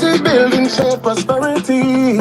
Community building shared prosperity.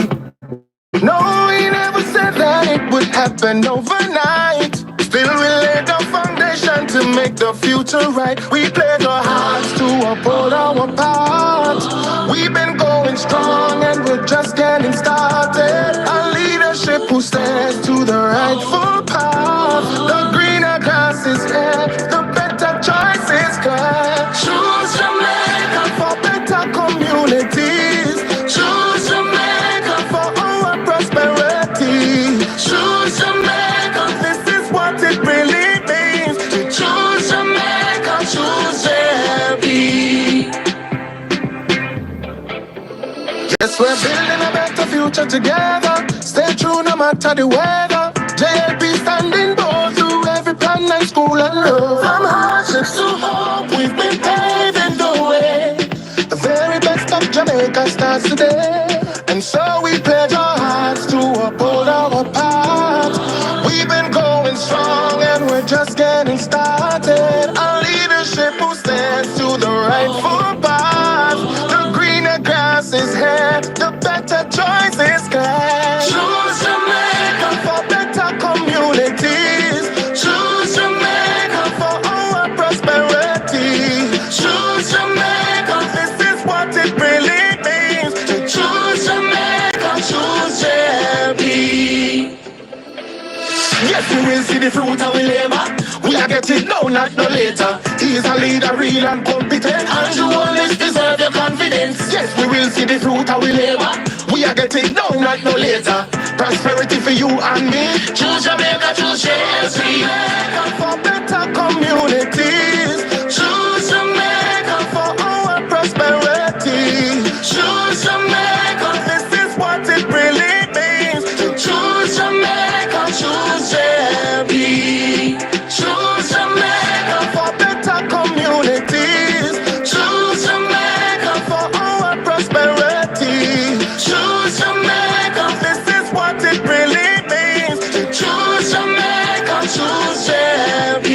No, we never said that it would happen overnight. Still, we laid the foundation to make the future right. We pledge our hearts to uphold our part. We've been going strong and we're just getting started. A leadership who stands to the rightful path. The greener grass is here, the better choices clear. Choose Jamaica for better communities. Choose Jamaica for our prosperity. Choose Jamaica, this is what it really means. To choose Jamaica, choose JLP. Yes, we're building a better future together. Stay true no matter the weather. JLP standing bold through every plan and school and love. From hardships to hope, we've been paving the way. The very best of Jamaica starts today. And so we pledge our hearts to uphold our path. We've been going strong and we're just getting started. A leadership who stands to the rightful path. The greener grass is here, the better choices clear. Choose Jamaica for better communities. Choose Jamaica for our prosperity. Choose Jamaica, this is what it really means. To choose Jamaica, choose JLP. Yes, we will see the fruit of we labor. We are getting now, not no later. He is a leader, real and competent, and you always deserve your confidence. Yes, we will see the fruit of we labor. We are getting now, not no later. Prosperity for you and me. Choose Jamaica, choose JLP. For better communities. Choose Jamaica for our prosperity. Choose Jamaica, this is what it really means. To choose Jamaica, choose JLP. Choose Jamaica for better communities. Choose Jamaica for our prosperity. Choose Jamaica, this is what it really means. To choose Jamaica, choose JLP.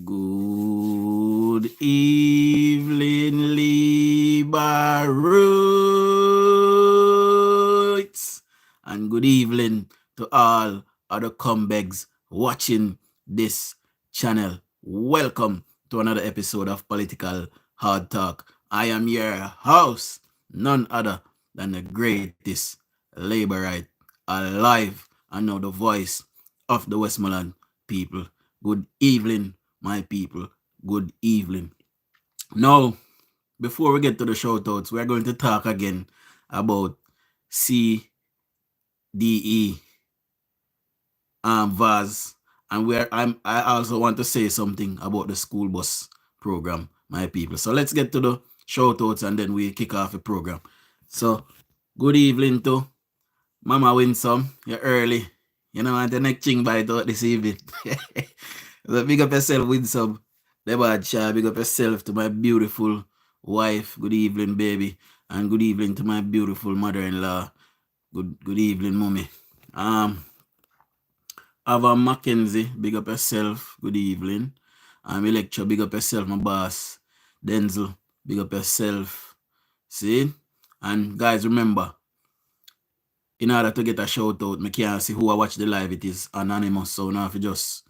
Good evening, Liberates, and good evening to all other comebacks watching this channel. Welcome to another episode of Political Hard Talk. I am your host, none other than the greatest Laborite alive, and now the voice of the Westmoreland people. Good evening, my people. Good evening. Now, before we get to the shout-outs, we're going to talk again about CDE, VAS, and I also want to say something about the school bus program, my people. So let's get to the shout-outs and then we kick off the program. So, good evening to Mama Winsome. You're early. You know, and the next thing by this evening. So big up yourself, Winsome. Big up yourself to my beautiful wife. Good evening, baby. And good evening to my beautiful mother-in-law. Good evening, mommy. Ava Mackenzie, big up yourself. Good evening. Lecture, big up yourself, my boss. Denzel, big up yourself. See? And guys, remember, in order to get a shout out, I can't see who I watch the live. It is anonymous. So now if you just,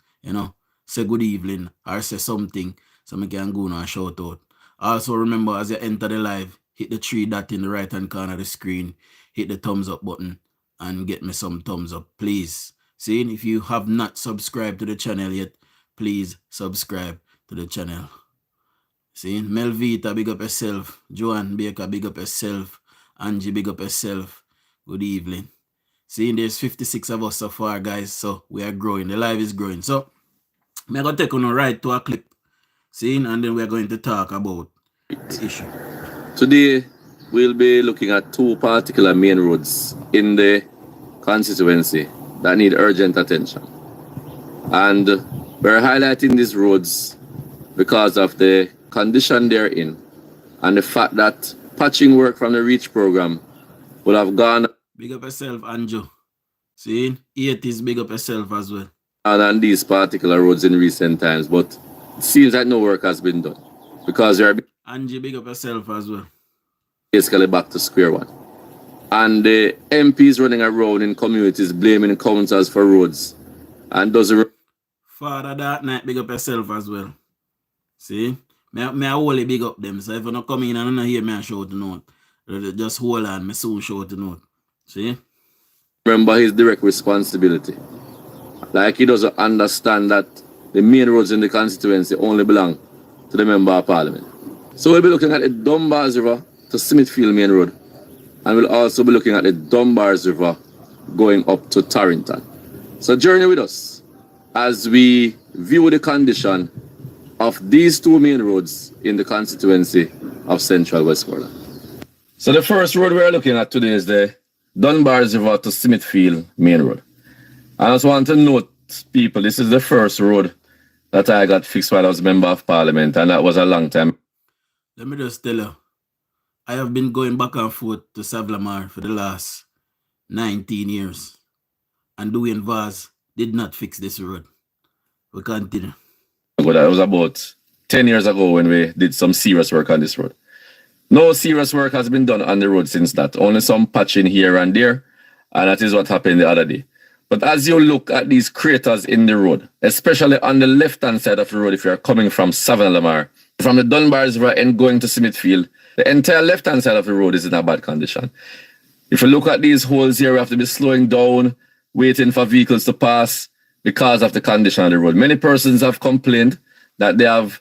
say good evening or say something so I can go now and shout out. Also remember, as you enter the live, hit the 3 dot in the right hand corner of the screen, hit the thumbs up button and get me some thumbs up, please. See, if you have not subscribed to the channel yet, please subscribe to the channel. See, Melvita, big up yourself. Joanne Baker, big up yourself. Angie, big up yourself. Good evening. See, there's 56 of us so far, guys. So we are growing. The live is growing. So I'm going to take on right to a clip. See, and then we're going to talk about this issue. Today, we'll be looking at 2 particular main roads in the constituency that need urgent attention. And we're highlighting these roads because of the condition they're in and the fact that patching work from the REACH program will have gone. Big up yourself, Anjo. See, it is big up yourself as well. And on these particular roads in recent times, but it seems like no work has been done. because you're Angie, big up yourself as well. basically back to square one. And the MPs running around in communities blaming councils for roads. And doesn't. Father that night, big up yourself as well. See? Me I only big up them. So if you not come in and not hear me and shout the note, just hold on, me soon shout the note. See? Remember his direct responsibility. Like he doesn't understand that the main roads in the constituency only belong to the member of parliament. So we'll be looking at the Dunbars River to Smithfield Main Road. And we'll also be looking at the Dunbars River going up to Torrington. So journey with us as we view the condition of these two main roads in the constituency of Central Westmoreland. So the first road we're looking at today is the Dunbars River to Smithfield Main Road. I just want to note, people, this is the first road that I got fixed while I was member of parliament, and that was a long time. Let me just tell you, I have been going back and forth to Savlamar for the last 19 years. And DUJON'S did not fix this road. We continue. But that was about 10 years ago when we did some serious work on this road. No serious work has been done on the road since that. Only some patching here and there. And that is what happened the other day. But as you look at these craters in the road, especially on the left-hand side of the road, if you're coming from Savlamar, from the Dunbars River and going to Smithfield, the entire left-hand side of the road is in a bad condition. If you look at these holes here, we have to be slowing down, waiting for vehicles to pass because of the condition of the road. Many persons have complained that they have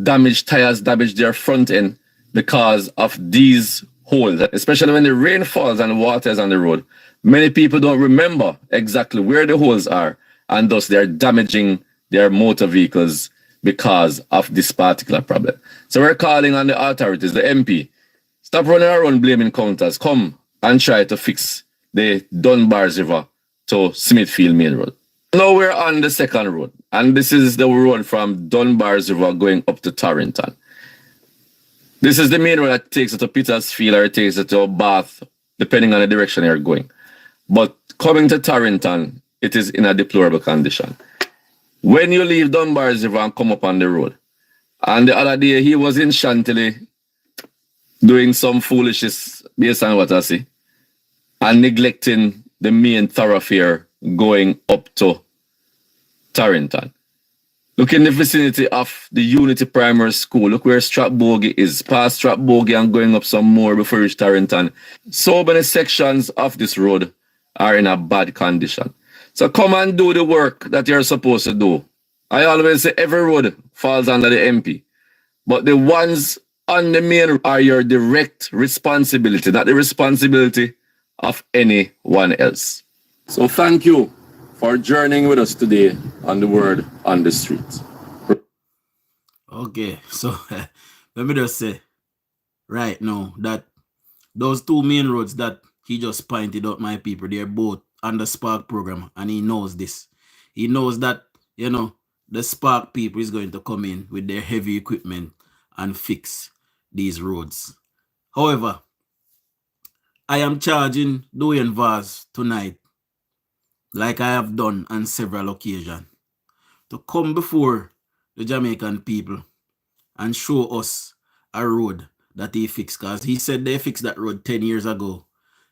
damaged tires, damaged their front end because of these holes, especially when the rain falls and water is on the road. Many people don't remember exactly where the holes are, and thus they're damaging their motor vehicles because of this particular problem. So we're calling on the authorities, the MP, stop running around blaming counters. Come and try to fix the Dunbars River to Smithfield Main Road. Now we're on the second road, and this is the road from Dunbars River going up to Torrington. This is the main road that takes you to Petersfield or it takes you to Bath, depending on the direction you're going. But coming to Torrington, it is in a deplorable condition. When you leave Dunbars River and come up on the road, and the other day he was in Chantilly doing some foolishness based on what I see, and neglecting the main thoroughfare going up to Torrington. Look in the vicinity of the Unity Primary School. Look where Stratbogie is. Past Stratbogie and going up some more before you reach Torrington. So many sections of this road are in a bad condition. So come and do the work that you're supposed to do. I always say every road falls under the MP. But the ones on the main road are your direct responsibility, not the responsibility of anyone else. So thank you for journeying with us today on the Word on the Street. Okay, so let me just say right now that those two main roads that he just pointed out, my people, they're both on the Spark program, and he knows this. He knows that, you know, the Spark people is going to come in with their heavy equipment and fix these roads. However, I am charging DUJON'S tonight, like I have done on several occasions, to come before the Jamaican people and show us a road that he fixed. Because he said they fixed that road 10 years ago.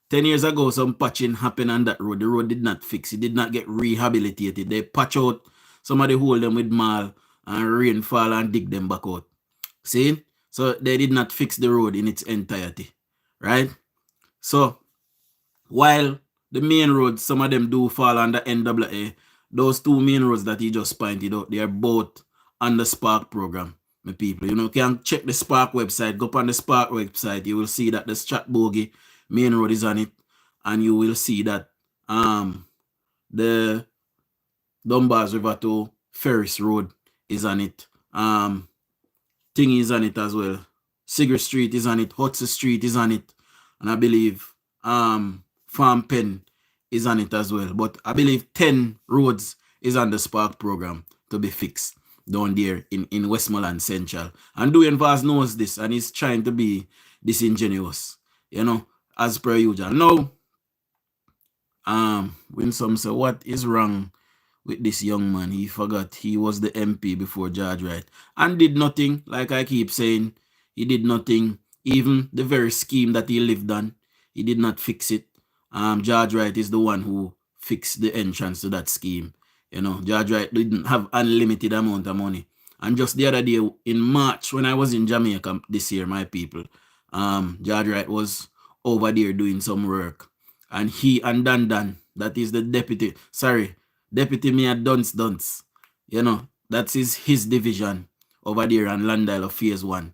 10 years ago, some patching happened on that road. The road did not fix. It did not get rehabilitated. They patch out some of the hole them with mal and rainfall and dig them back out. See? So they did not fix the road in its entirety. Right? So while the main roads, some of them do fall under NAA, those two main roads that he just pointed out, they are both on the Spark program, my people. You know, you can check the Spark website. Go up on the Spark website. You will see that the Stratbogie main road is on it. And you will see that the Dunbars River to Ferris Road is on it. Thing is on it as well. Sigurd Street is on it. Hudson Street is on it. And I believe Farm Pen is on it as well. But I believe 10 roads is on the Spark program to be fixed down there in Westmoreland Central. And DUJON'S knows this, and he's trying to be disingenuous, you know, as per usual. Now, when some say, what is wrong with this young man. He forgot he was the MP before George Wright and did nothing. Like I keep saying, he did nothing. Even the very scheme that he lived on, he did not fix it. George Wright is the one who fixed the entrance to that scheme. You know, George Wright didn't have unlimited amount of money. And just the other day in March, when I was in Jamaica this year, my people, George Wright was over there doing some work. And he and Dan, that is the deputy Mayor Dunce. You know, that's his division over there on Land Isle of Phase 1.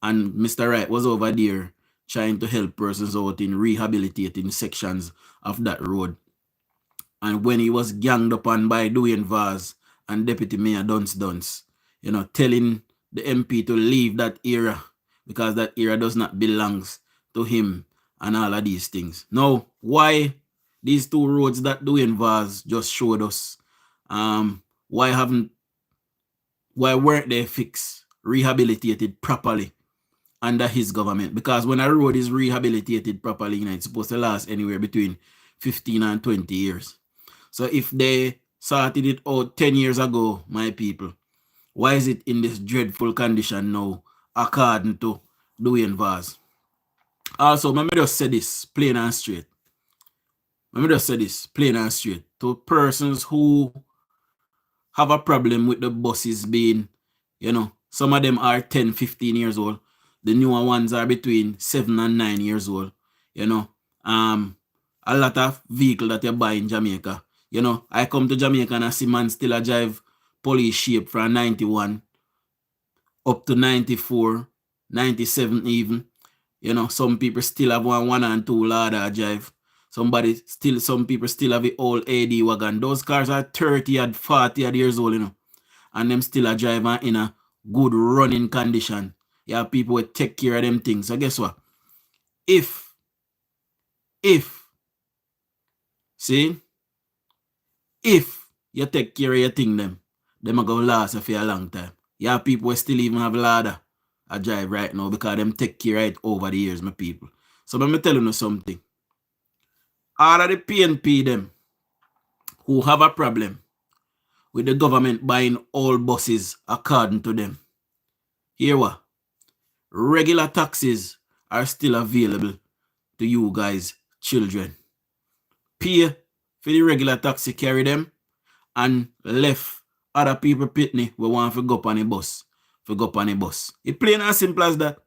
And Mr. Wright was over there trying to help persons out in rehabilitating sections of that road. And when he was ganged upon by Dwayne Vaz and Deputy Mayor Dunce, you know, telling the MP to leave that area because that area does not belong to him and all of these things. Now, why these two roads that Dwayne Vaz just showed us, why weren't they fixed, rehabilitated properly under his government? Because when a road is rehabilitated properly, you know, it's supposed to last anywhere between 15 and 20 years. So if they sorted it out 10 years ago, my people, why is it in this dreadful condition now, according to Dwayne Vaz? Also, let me just say this plain and straight. To persons who have a problem with the buses being, you know, some of them are 10, 15 years old. The newer ones are between 7 and 9 years old. You know, a lot of vehicle that you buy in Jamaica. You know, I come to Jamaica and I see man still a drive police shape from 91 up to 94, 97 even. You know, some people still have one and two ladder drive. Some people still have the old AD wagon. Those cars are 30 and 40 years old, you know. And them still a driver in a good running condition. Yeah, people will take care of them things. So guess what? If you take care of your thing, them are going to last for a long time. Yeah, people will still even have ladder a drive right now because them take care of it over the years, my people. So let me tell you something. All of the PNP them who have a problem with the government buying all buses according to them. Hear what? Regular taxis are still available to you guys, children. Pay for the regular taxi, carry them, and left other people pitney we want to go up on a bus. It's plain and simple as that.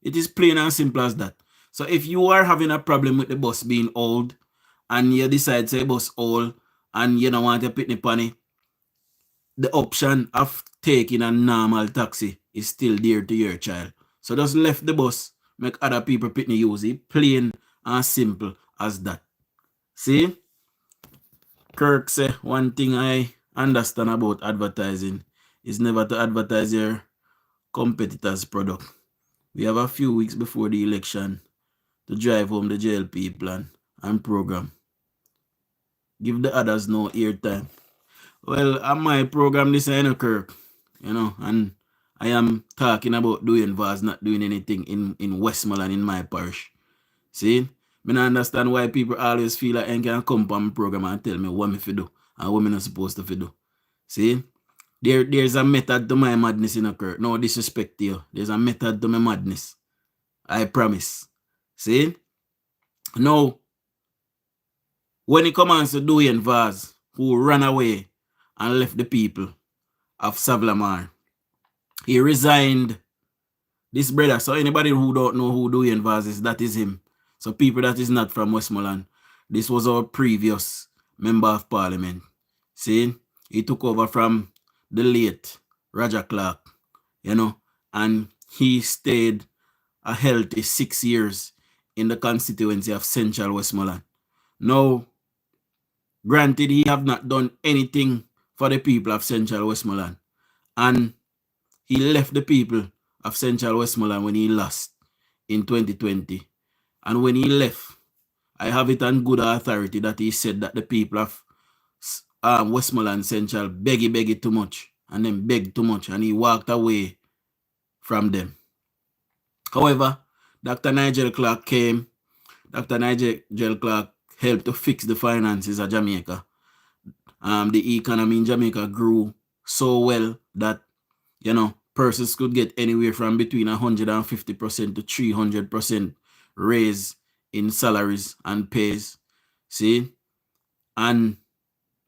It is plain and simple as that. So if you are having a problem with the bus being old and you decide to say bus old and you don't want to pitney pony, the option of taking a normal taxi is still there to your child. So just left the bus, make other people pitney use it. Plain and simple as that. See? Kirk say one thing I understand about advertising is never to advertise your competitor's product. We have a few weeks before the election to drive home the JLP plan and program. Give the others no airtime. Well, on my program this ain't Kirk, you know, and I am talking about Dwayne Vaz not doing anything in Westmoreland in my parish. See? I don't understand why people always feel like I can come on my program and tell me what me to do and what I'm not supposed to do. See? There's a method to my madness in a Kirk. No disrespect to you. There's a method to my madness. I promise. See? Now, when it comes to Dwayne Vaz, who ran away and left the people of Savlamar, he resigned. This brother, so anybody who don't know who Dwayne Vaz is, that is him. So people that is not from Westmoreland, this was our previous member of parliament. See, he took over from the late Roger Clark, you know, and he stayed a healthy 6 years in the constituency of Central Westmoreland. Now, granted, he have not done anything for the people of Central Westmoreland, and he left the people of Central Westmoreland when he lost in 2020. And when he left, I have it on good authority that he said that the people of Westmoreland Central beg too much, and then begged too much, and he walked away from them. However, Dr. Nigel Clark came. Dr. Nigel Clark helped to fix the finances of Jamaica. the economy in Jamaica grew so well that, you know, persons could get anywhere from between 150% to 300% raise in salaries and pays. See? And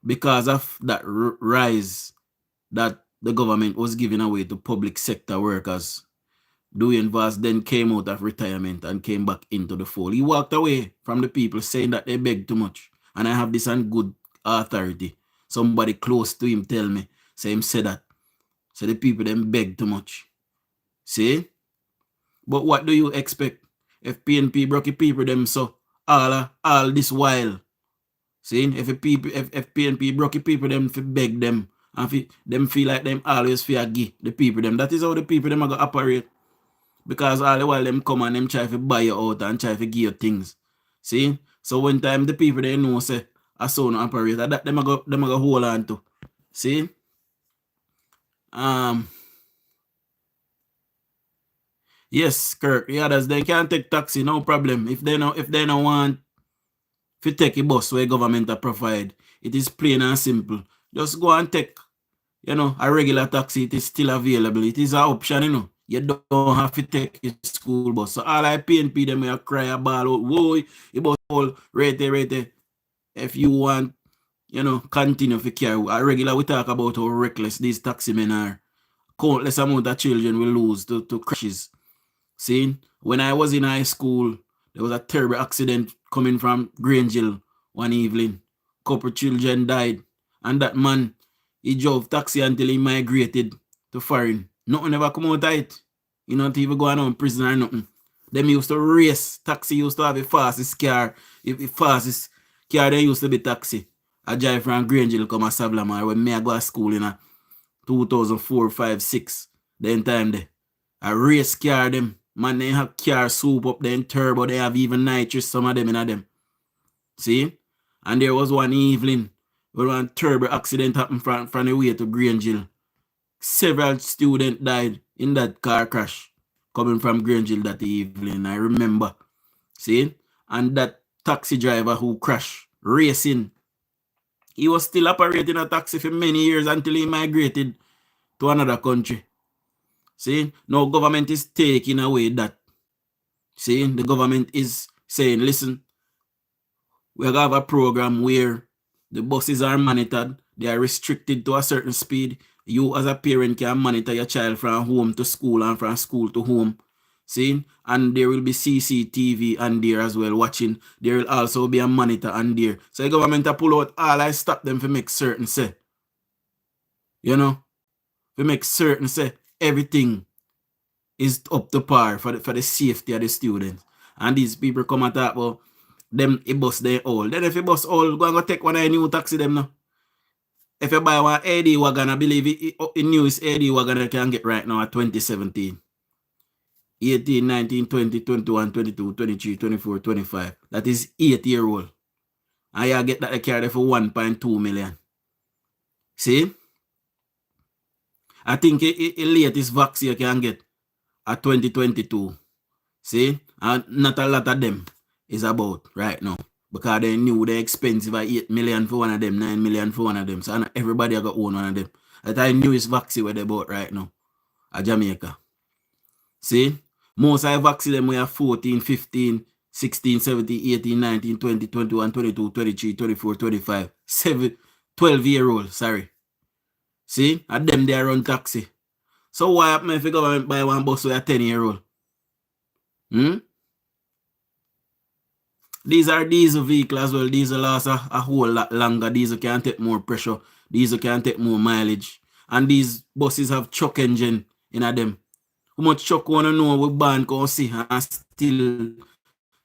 because of that rise that the government was giving away to public sector workers, DUJON'S then came out of retirement and came back into the fold. He walked away from the people saying that they beg too much. And I have this on good authority. Somebody close to him tell me, say him say that. So the people them beg too much. See? But what do you expect? If PNP broke people them so all this while. See? If PNP broke people them fi beg them and them feel like them always fear give the people them. That is how the people them are gonna operate. Because all the while them come and them try to buy you out and try to give you things. See? So when time the people they know say a son operator, that them go hold on to. See? Yes, Kirk. The others they can take taxi, no problem. If they don't want to take a bus where government are provide, it is plain and simple. Just go and take, you know, a regular taxi. It is still available. It is an option, you know. You don't have to take a school bus. So all I PNP them will cry a ball out. Whoa, it was all right there. If you want, you know, continue to carry a regular, we talk about how reckless these taxi men are. Countless amount of children will lose to crashes. See, when I was in high school, there was a terrible accident coming from Grangeville one evening. Couple children died. And that man, he drove taxi until he migrated to foreign. Nothing ever come out of it. You not even going on prison or nothing. Them used to race. Taxi used to have the fastest car. The fastest car they used to be taxi. I drive from Grangeville come to Sablamar when me I go to school in 2004, 5, 6. Then time there. I race car them. Man, they have car soup up there in turbo. They have even nitrous, some of them in them. See? And there was one evening where one turbo accident happened from the way to Grangeville. Several students died in that car crash coming from Grangeville that evening. I remember. See? And that taxi driver who crashed, racing, he was still operating a taxi for many years until he migrated to another country. See? Now government is taking away that. See? The government is saying, listen, we have a program where the buses are monitored. They are restricted to a certain speed. You as a parent can monitor your child from home to school and from school to home. See? And there will be CCTV on there as well watching. There will also be a monitor on there. So the government will pull out all I stop them to make certain say. You know? To make certain say everything is up to par for the safety of the students. And these people come and talk about them a bus they all. Then if you bus all, go and go take one of the new taxi them now. If you buy one AD wagon, I believe the newest AD wagon you can get right now at 2017. 18, 19, 20, 21, 22, 23, 24, 25. That is 8-year-old. And you get that car there for 1.2 million. See? I think the latest vaccine you can get at 2022. See? And not a lot of them is about right now. Because they knew they're expensive at 8 million for one of them, 9 million for one of them. So not everybody got own one of them. That I newest vaccine where they bought right now at Jamaica. See? Most of the vaccine them we have 14, 15, 16, 17, 18, 19, 20, 21, 22, 23, 24, 25, 12-year-old, sorry. See? At them they run taxi. So why happen if the government buy one bus with a 10-year-old? These are diesel vehicles as well. Diesel last a whole lot longer. Diesel can take more pressure. Diesel can take more mileage. And these buses have truck engine in them. How much truck wanna know we ban can see and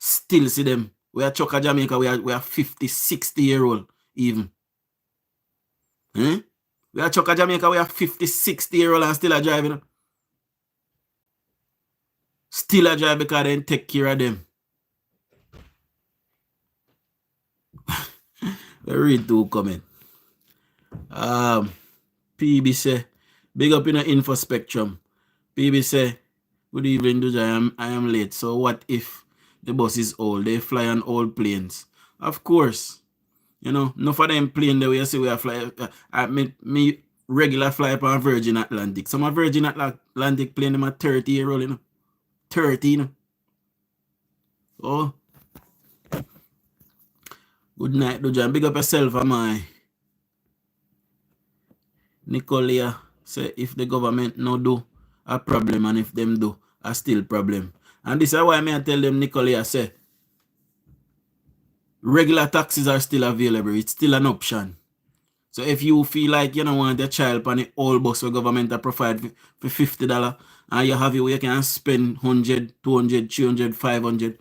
still see them. We are truck at Jamaica, we are 50, 60-year-old even. We are truck at Jamaica, we are 50, 60-year-old and still a driving. Still a drive because they take care of them. I read two comment. PB say, big up in the info spectrum. PB say, good evening, Duja. I am late. So what if the bus is old? They fly on old planes. Of course. You know, enough of them plane the way you see we are fly. Me regular fly upon Virgin Atlantic. Some of Virgin Atlantic plane them a 30-year-old, you know. 30, you know. Oh. Good night, Dujan. Big up yourself, am I? Nicolia say if the government no do a problem and if them do a still problem. And this is why I tell them, Nicolia say regular taxis are still available. It's still an option. So if you feel like you don't want your child on the old bus where government are provide for $50 and you have it where you can spend 100, 200, 300, 500,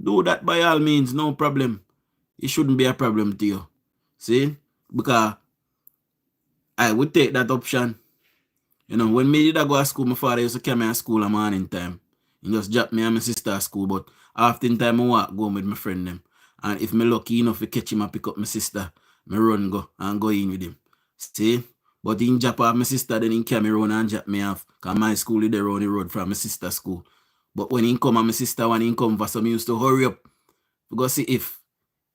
do that by all means, no problem. It shouldn't be a problem to you. See? Because I would take that option. You know, when me did I go to school, my father used to carry me to school at morning time. He just drop me and my sister at school, but often time I walk go with my friend them. And if me lucky enough to catch him and pick up my sister, me run go and go in with him. See? But he drop off my sister, then he carry me around and drop me off. Because my school is there on the road from my sister's school. But when he come and my sister, when he come for some, he used to hurry up. Because see if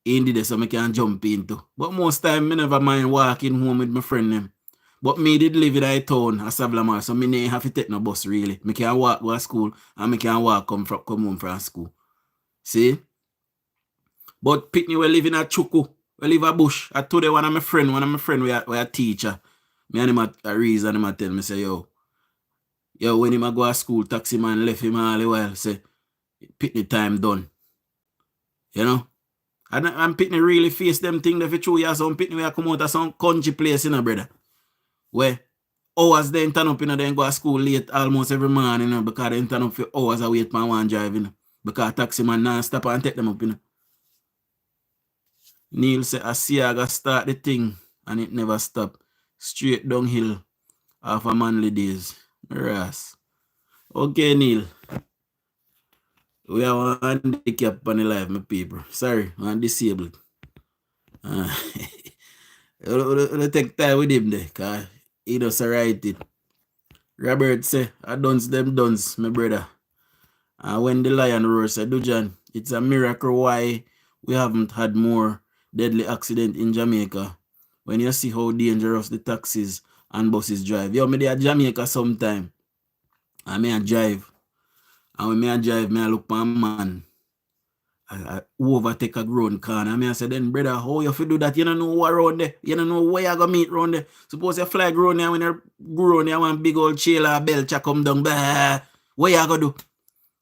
he did it so I can jump into. But most time, I never mind walking home with my friend them. But me did live in a town, a Savlamar, so me didn't have to take no bus really. Me can walk to school and me can walk come home from school. See? But Pitney we live in a chuku. We live a bush. I told one of my friend we a teacher. Me and him a reason him a tell me say, yo, when him a go to school, taxi man left him all the while, say, Pitney time done. You know? And Pitney really face them thing that for 2 years, some Pitney we come out of some country place, you know, brother. Where hours they turn up, you know, they go to school late almost every morning, you know, because they turn up for hours and wait for one drive, you know, because taxi man now stop and take them up, you know. Neil say, I see I got start the thing and it never stop. Straight downhill off a manly days. Ras. Okay, Neil. We have one handicap on the life, my people. Sorry, I'm disabled. We'll take time with him there, because he does write it. Robert say, I dons them dons, my brother. And when the lion roars, say, Dujan, it's a miracle why we haven't had more deadly accident in Jamaica. When you see how dangerous the taxis and buses drive. Yo, me there at Jamaica sometime. And me a drive. And when me a drive, me a look for a man. I overtake a grown car. And I say, then brother, how you do that? You don't know what around there. You don't know where you going to meet around there. Suppose you fly grown there when you grown there, one big old trailer belcher come down. Bah, what you going to do?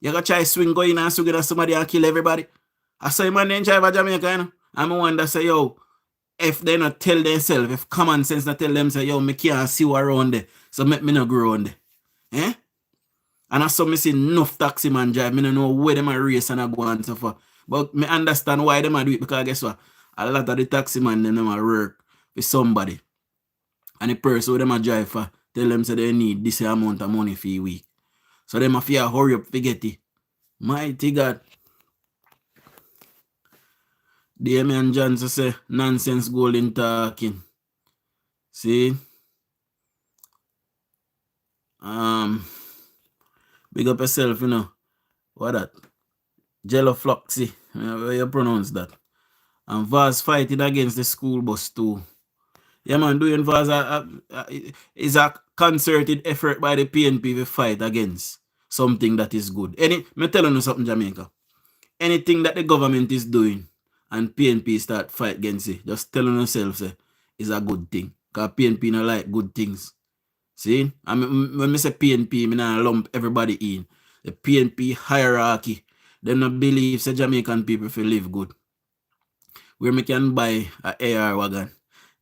You going to try swing go in and swing at somebody and kill everybody. I say, man, they drive a Jamaica, you know. I'm a one that say, yo, if they not tell themselves, if common sense not tell them, say, yo, me can't see what around there. So make me not grow around there. Eh? And I saw me see enough taxi man drive. Me don't know where them are race and I go and so forth. But me understand why them are do it, because guess what? A lot of the taxi man them are work with somebody. And the person who them a drive for tell them say they need this amount of money for a week. So them have to hurry up forget it. Mighty God. Damian Johnson say nonsense golden talking. See? Big up yourself, you know. What that? Jello Floxy. How you pronounce that? And Vaz fighting against the school bus too. Yeah, man, doing Vaz is a concerted effort by the PNP to fight against something that is good. Me telling you something, Jamaica. Anything that the government is doing and PNP start fight against it, just telling yourself is a good thing. Because PNP not like good things. See? And when I say PNP, I not lump everybody in. The PNP hierarchy, they not believe the Jamaican people feel live good. Where me can buy a AR wagon.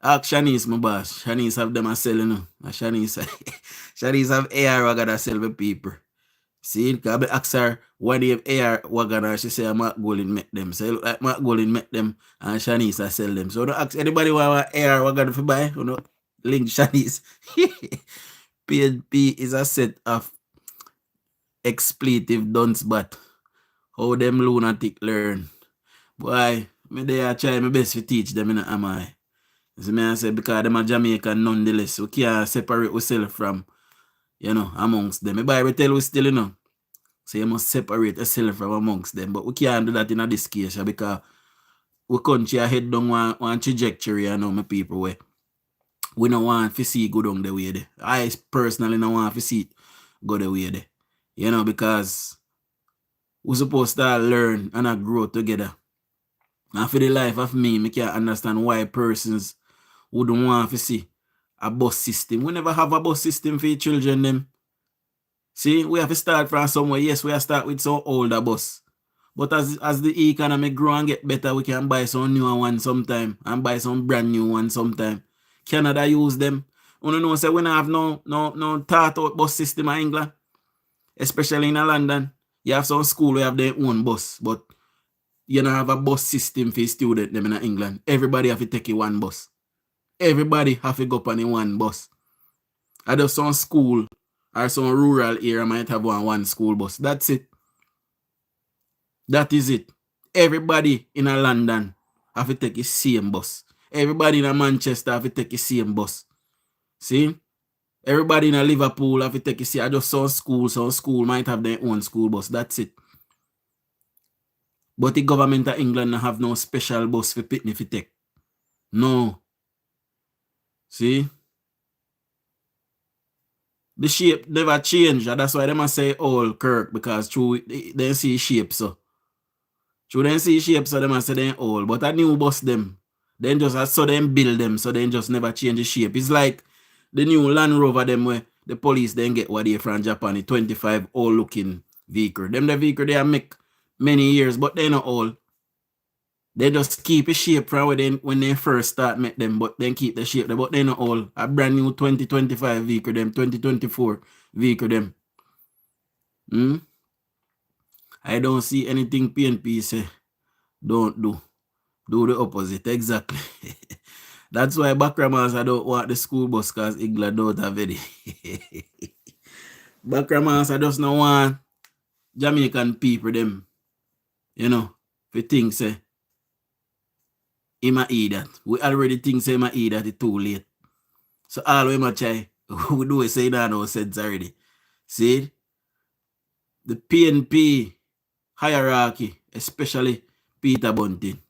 Ask Shanice, my boss. Shanice have them a sell, you know. Shanice have AR wagon that sell for people. See? Because I ask her why they have AR wagon and she say Mark Golden make them. So look like Mark Golden make them and Shanice I sell them. So don't ask anybody why AR wagon to buy, you know. Link Shanice. PNP is a set of expletive dunce but how them lunatic learn. Boy, me they try my best to teach them in am I. So me I say because them are Jamaican nonetheless. We can't separate ourselves from, you know, amongst them. My Bible tell we still, you know. So you must separate yourself from amongst them. But we can't do that in this case because we country ahead down one trajectory, you know, my people, where we don't want to see go down the way there. I personally don't want to see it go the way there. You know, because we're supposed to learn and grow together. And for the life of me, I can't understand why persons wouldn't want to see a bus system. We never have a bus system for children them. See, we have to start from somewhere. Yes, we have to start with some older bus. But as the economy grow and get better, we can buy some newer one sometime and buy some brand new one sometime. Canada use them. You know, say we don't have no thought out bus system in England, especially in London. You have some school, we have their own bus, but you don't have a bus system for students them in England. Everybody have to take one bus. Everybody have to go up on one bus. I just some school or some rural area might have one school bus. That's it. That is it. Everybody in London have to take the same bus. Everybody in Manchester have to take the same bus. See? Everybody in Liverpool have to take the same. I just saw some school might have their own school bus. That's it. But the government of England have no special bus for picnic to take. No. See? The shape never change. And that's why they must say old Kirk, because through they see shape so. Through they see shape so they must say they old. But a new bus them. Then just so them build them so they just never change the shape. It's like the new Land Rover them where the police then get what they from Japan, the 25 old looking vehicle. Them the vehicle they make many years, but they not old. They just keep a shape from when they first start make them, but then keep the shape. But they not all. A brand new 2025 vehicle them, 2024 vehicle them. I don't see anything PNP say don't do. Do the opposite, exactly. That's why Backramans I don't want the school bus because England don't have any. Backramans I just don't want Jamaican people them. You know, if you think say he might eat that. We already think say he might eat that it's too late. So all we might try, we do is say that no sense already. See? The PNP hierarchy, especially Peter Bunting,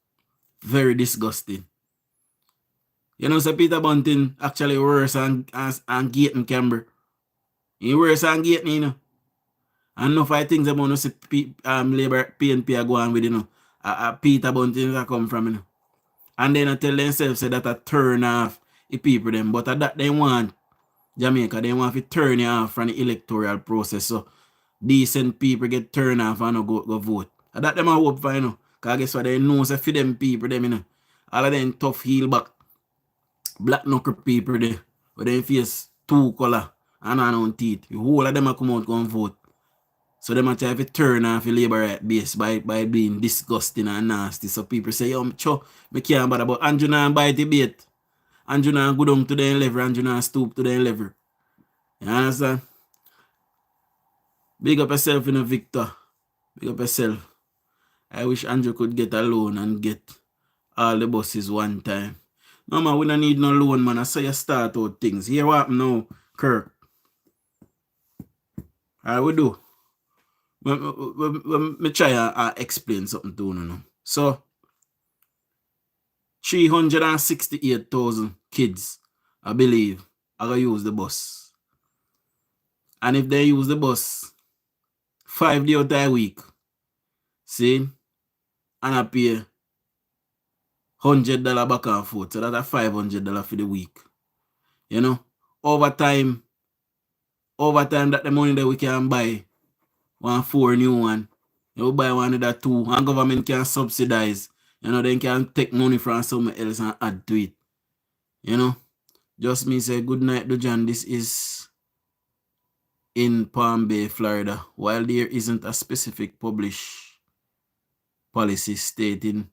very disgusting. You know, so Peter Bunting actually worse than Gaten Camber. He worse than Gaten, you know. And enough I think about no see Labour PNP are going with, you know. Peter Bunting that come from, you know. And then I tell themselves say that I turn off the people them. But that they want Jamaica, they want to turn you off from the electoral process. So decent people get turned off and no go vote. And that them I hope for, you know. Because guess what, they know say for them people them, you know. All of them tough heel back black knuckle people there. But they face two color and on teeth. The whole of them are come out and vote. So they might try to turn off the Labour right base by being disgusting and nasty. So people say, yo, me can't bother. But Andrew now bite the bait. Andrew now go down to their level. Andrew now stoop to their level. You understand? Big up yourself, you know, Victor. Big up yourself. I wish Andrew could get a loan and get all the buses one time. No, man, we don't need no loan, man. I saw you start out things. Here what happen now, Kirk. All right, we do. Me try and explain something to you now. So, 368,000 kids, I believe, are going to use the bus. And if they use the bus 5 days out of a week, see, and I pay $100 back and forth, so that's $500 for the week. You know, over time that the money that we can buy 4 new one, you buy one another 2, and government can subsidize. You know, they can take money from somewhere else and add to it. You know, just me say good night, DUJON. This is in Palm Bay, Florida. While there isn't a specific published policy stating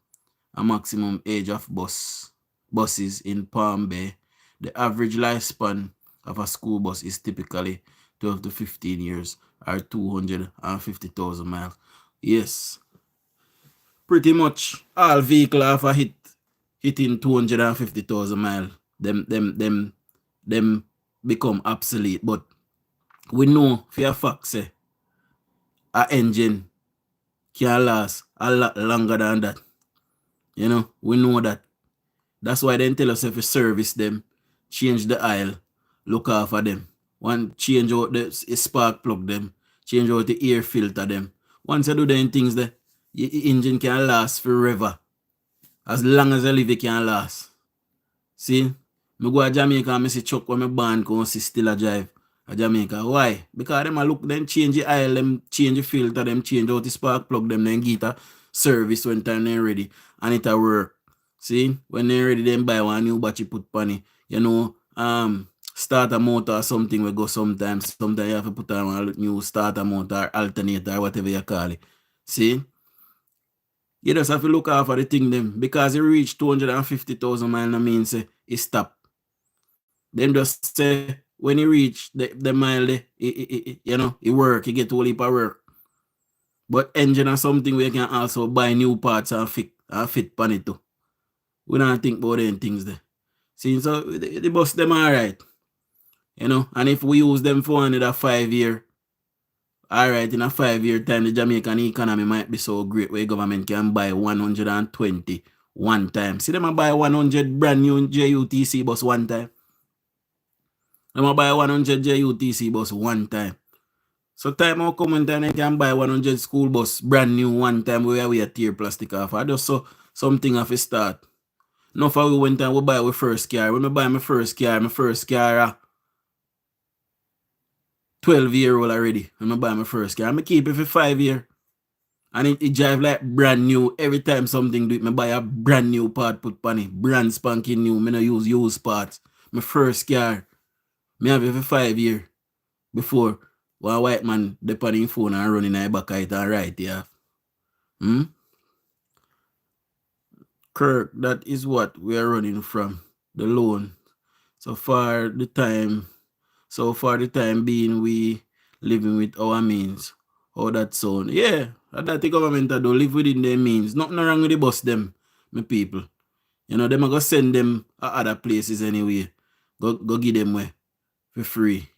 a maximum age of buses in Palm Bay, the average lifespan of a school bus is typically 12 to 15 years or 250,000 miles. Yes. Pretty much all vehicles have a hitting 250,000 miles. Them become obsolete. But we know for a fact say a engine can last a lot longer than that. You know, we know that. That's why they tell us if we service them, change the oil, look after them. One change out the spark plug them, change out the air filter them. Once you do them things there, your engine can last forever. As long as I live, it can last. See? Me go to Jamaica and I see truck when my band can see still a drive. A Jamaica. Why? Because them a look, them change the oil, them change the filter, them change out the spark plug, them then get a service when time they're ready. And it a work. See? When they're ready, then buy one new battery put on it. You know, starter motor or something will go sometimes. Sometimes you have to put on a new starter motor, alternator, whatever you call it. See? You just have to look out for the thing them. Because it reach 250,000 miles, I mean say it stop. Them just say when you reach the mile, you know, it work, you get a whole heap of work. But engine or something we can also buy new parts and fit pan it too. We don't think about them things there. See, so the bus them alright. You know, and if we use them for another 5 year, alright, in a 5 year time, the Jamaican economy might be so great where government can buy 120 one time. See them buy 100 brand new JUTC bus one time. Them buy 100 JUTC bus one time. So time will come when time they can buy 100 school bus brand new one time where we tear plastic off. I just saw something off a start. No for we went time we buy our first car. When I buy my first car 12-year-old already. When I buy my first car. I keep it for 5 years. And it drive like brand new. Every time something do it, I buy a brand new part put on it. Brand spanking new. I don't use used parts. My first car. I have it for 5 years. Before one white man depend on phone and running in the back of it and right yeah. Kirk, that is what we are running from. The loan. So far the time being we living with our means. How that sound? Yeah, that the government don't live within their means. Nothing wrong with the bus them, my people. You know, them are gonna send them at other places anyway. Go give them away for free.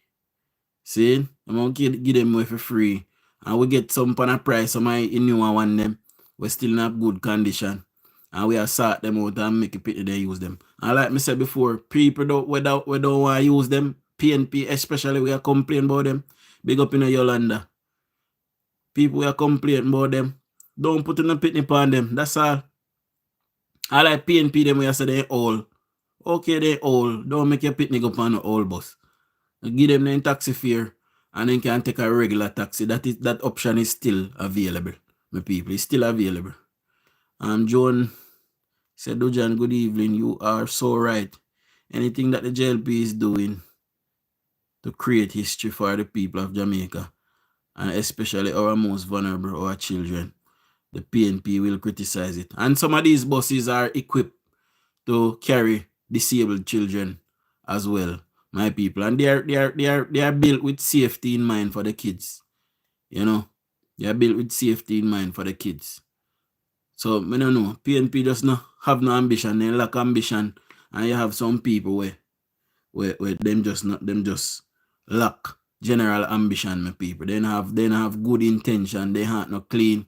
See? I'm gonna give them away for free. And we get some kind of price, some new one them. We still in a good condition. And we are sort them out and make it pity they use them. And like I said before, people we don't want to use them. PNP especially, we are complaining about them. Big up in Yolanda. People we are complaining about them. Don't put in a pitney upon them. That's all. I like PNP them we are say they all. Okay, they all. Don't make your pitney go upon the old bus. Give them the taxi fare and then can take a regular taxi. That option is still available. My people, it's still available. John said, Dujan, good evening. You are so right. Anything that the JLP is doing to create history for the people of Jamaica, and especially our most vulnerable, our children, the PNP will criticize it. And some of these buses are equipped to carry disabled children as well, my people. And they are built with safety in mind for the kids. You know, they are built with safety in mind for the kids. So, I don't know. PNP just not have no ambition. They lack ambition. And you have some people where them just lack general ambition, my people. They don't have good intention. They heart not clean.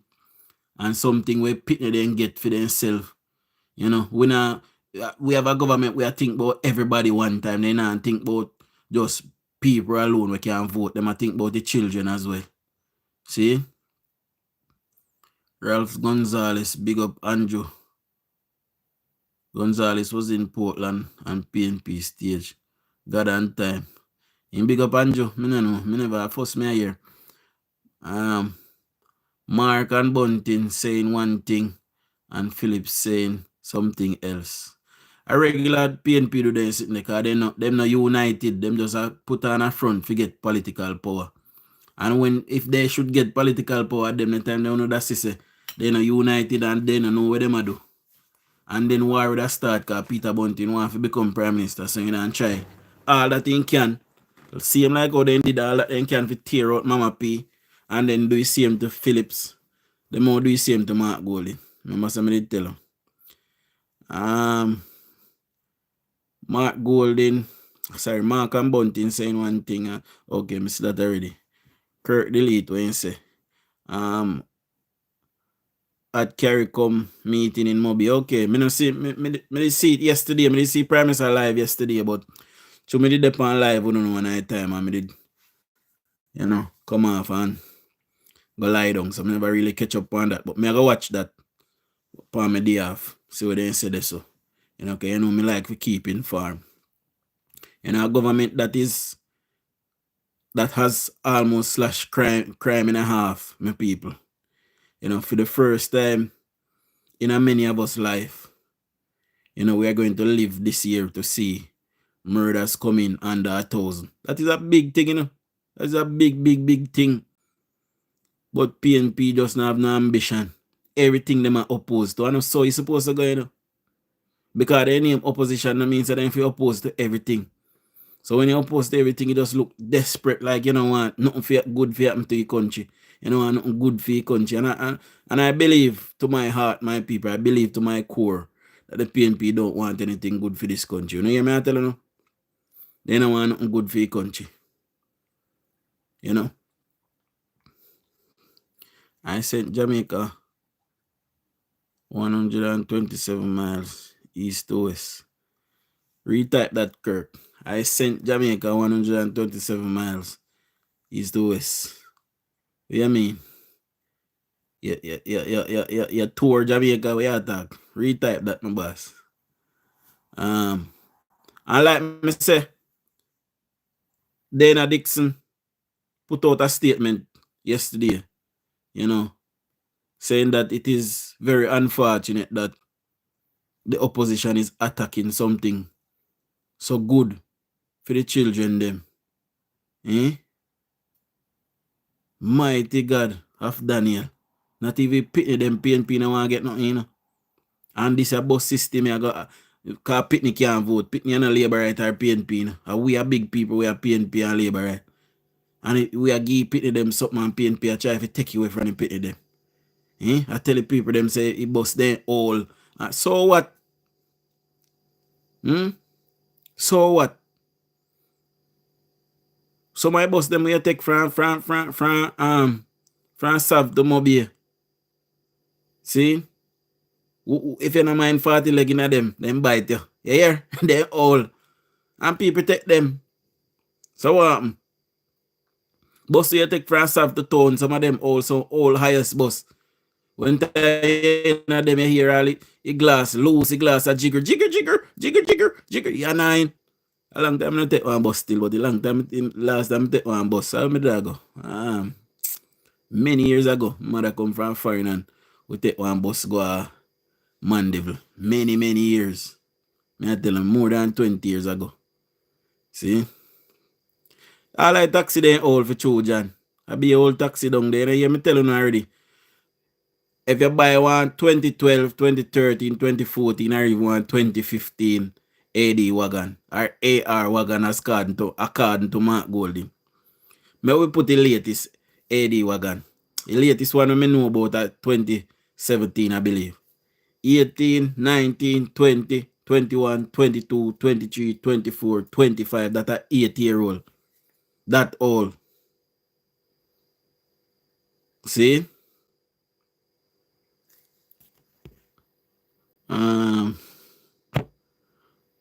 And something where people they get for themselves. You know, we have a government where I think about everybody one time. They not think about just people alone we can vote. Them I think about the children as well. See? Ralph Gonzalez, big up Andrew. Gonzalez was in Portland and PNP stage. God and time. In big up Andrew, I don't know. I never first me here. Mark and Bunting saying one thing and Phillips saying something else. A regular PNP do they sitting there because them not united. Them just put on a front to get political power. And if they should get political power, them the time they know that say they not united and they don't know what them do. And then war would start because Peter Bunting want to become Prime Minister. So you know and try all that he can. Same like how they did all that they can to tear out Mama P. And then do the same to Phillips. The more do the same to Mark Golding. Remember somebody tell him. Mark and Bunting saying one thing. Okay, I see that already. Kirk delete what he say. at CARICOM meeting in Moby. Okay, me see it yesterday. Me see Prime Minister live yesterday, but so me did that on live, we don't know one time, and me did, come off and go lie down. So I never really catch up on that. But me I go watch that on my day off. See what they say there so. Okay, me like we keep informed. A government that has almost slashed crime in a half, my people. For the first time in a many of us life, we are going to live this year to see murders coming under 1,000. That is a big thing, That's a big thing. But PNP just not have no ambition. Everything them are opposed to. And so it's supposed to go, Because they name opposition, that means that if you oppose to everything. So when you oppose to everything, you just look desperate, like you don't want nothing good for happen to your country. You don't want nothing good for your country. And I believe to my heart, my people, I believe to my core that the PNP don't want anything good for this country. You know what I tell you? They don't want nothing good for your country. I sent Jamaica 127 miles east to west. Retype that, Kirk. I sent Jamaica 127 miles east to west. What you mean? Yeah, tour Jamaica, we talk. Retype that, my boss. And like me say, Dana Dixon put out a statement yesterday, saying that it is very unfortunate that the opposition is attacking something so good for the children them. Mighty God of Daniel. Not even pity them PNP no want get nothing, And this a bus system I got because Pitney can't vote. Pitney and a Labour right or PNP. And we are big people, we are PNP and Labour right. And we are give Pitney them something and PNP I try to take you away from the Pitney them. I tell the people them say it bus them all. So what? So what? So my bus them we take from South to Mobile. See? If you don't mind 40 leg in them bite you. You hear? They all. And people take them. So what happen? Bus you take from South to town, some of them also all highest bus. When them you hear all the glass, loose the glass, a jigger. You nine. A long time I take one bus still, but the last time I take one bus. How me go? Many years ago, mother come from foreign and we take one bus go Mandeville. Many years. I tell them more than 20 years ago. See? All like taxi they all for children. I be old taxi down there. You hear me tell you already. If you buy one 2012, 2013, 2014, or even one 2015 AD wagon or AR wagon according to Mark Golding. May we put the latest AD wagon. The latest one I know about at 2017, I believe. 18, 19, 20, 21, 22, 23, 24, 25. That are 8-year-old. That all. See?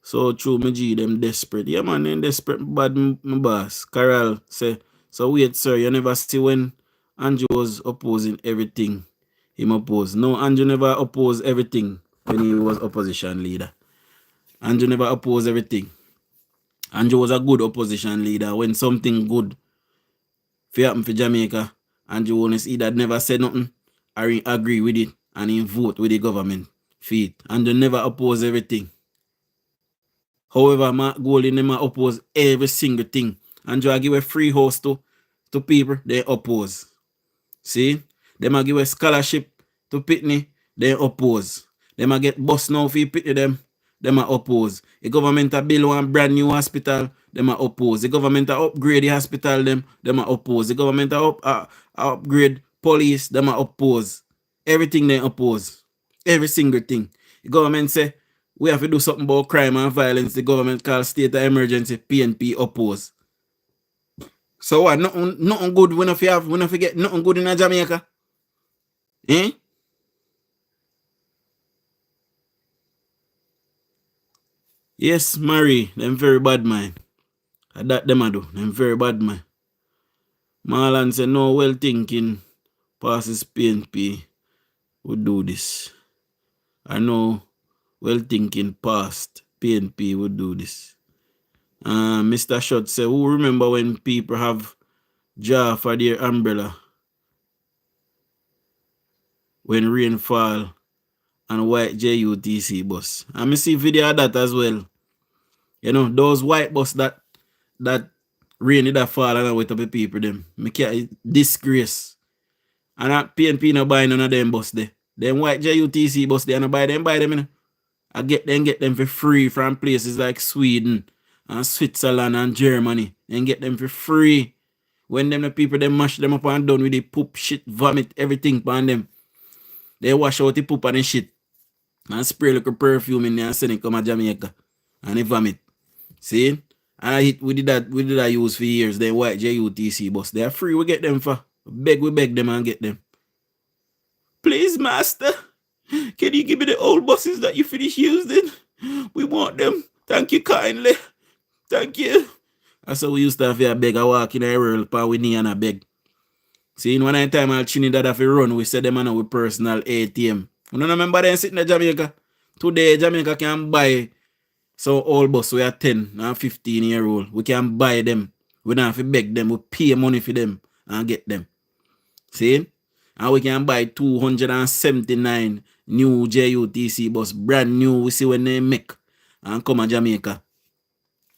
So true, me G, them desperate. Yeah, man, them desperate, bad, my boss. Carol say, so wait, sir, you never see when Andrew was opposing everything him opposed. No, Andrew never opposed everything when he was opposition leader. Andrew never opposed everything. Andrew was a good opposition leader. When something good happen for Jamaica, Andrew Holness either never said nothing or he agree with it and he vote with the government for it. Andrew never opposed everything. However, Mark Golding never oppose every single thing. Andrew give a free house to people, they oppose. See? They might give a scholarship to Pitney, they oppose. They might get bus now for Pitney them, they might oppose. The government build one brand new hospital, they might oppose. The government upgrade the hospital them, they might oppose. The government upgrade police, they might oppose. Everything they oppose. Every single thing. The government say we have to do something about crime and violence. The government call state of emergency. PNP oppose. So what? Nothing good. We not get nothing good in Jamaica. Yes, Marie, them very bad man. That them I do. Them very bad man. Marlon said no well thinking passes PNP would do this. I know well thinking past PNP would do this. Mr. Shot said, who remember when people have jar for their umbrella when rain fall and white JUTC bus? And me see video of that as well. You know, those white bus that rain that fall and wait up the people them. Me can't disgrace. And that PNP no buy none of them bus there. Them white JUTC bus there and buy them, you know. I get them for free from places like Sweden and Switzerland and Germany. And get them for free. When them the people them mash them up and done with the poop, shit, vomit, everything upon them. They wash out the poop and the shit. And spray like a perfume in there and send it come to Jamaica. And they vomit. See? And we did that use for years. They white JUTC bus. They are free, we get them for. We beg them and get them. Please, master. Can you give me the old buses that you finished using? We want them. Thank you kindly. Thank you. That's how we used to have a beg. I walk in a world pa we knee and a beg. See, in one time I'll Trinidad have a run, we said them on with personal ATM. You don't remember them sitting in Jamaica? Today Jamaica can buy some old bus we are 10 and 15-year-old. We can buy them. We don't have to beg them. We pay money for them and get them. See? And we can buy 279 new JUTC bus, brand new. We see when they make and come to Jamaica.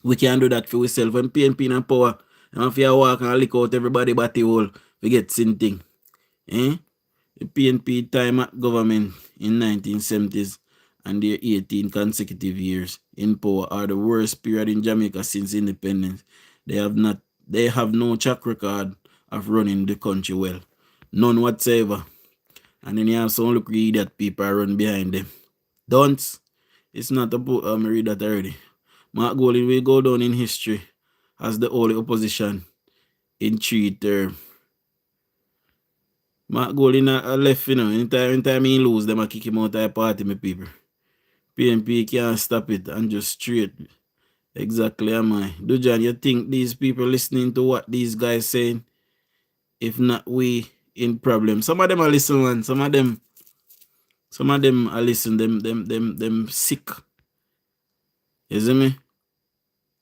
We can do that for ourselves. When PNP and power, and if you walk and lick out everybody body hole, we get something. The PNP time at government in 1970s and their 18 consecutive years in power are the worst period in Jamaica since independence. They have no track record of running the country well. None whatsoever. And then you have some look read that people are run behind them. Don't. It's not a book. I'm read that already. Mark Golding will go down in history as the only opposition in 3 terms. Mark Golding left, you know. Anytime he lose, them I kick him out of the party, my people. PNP can't stop it and just straight. Exactly am I. Dujon, you think these people listening to what these guys saying? If not, we in problem. Some of them are listening, some of them are listening, them sick. You see me?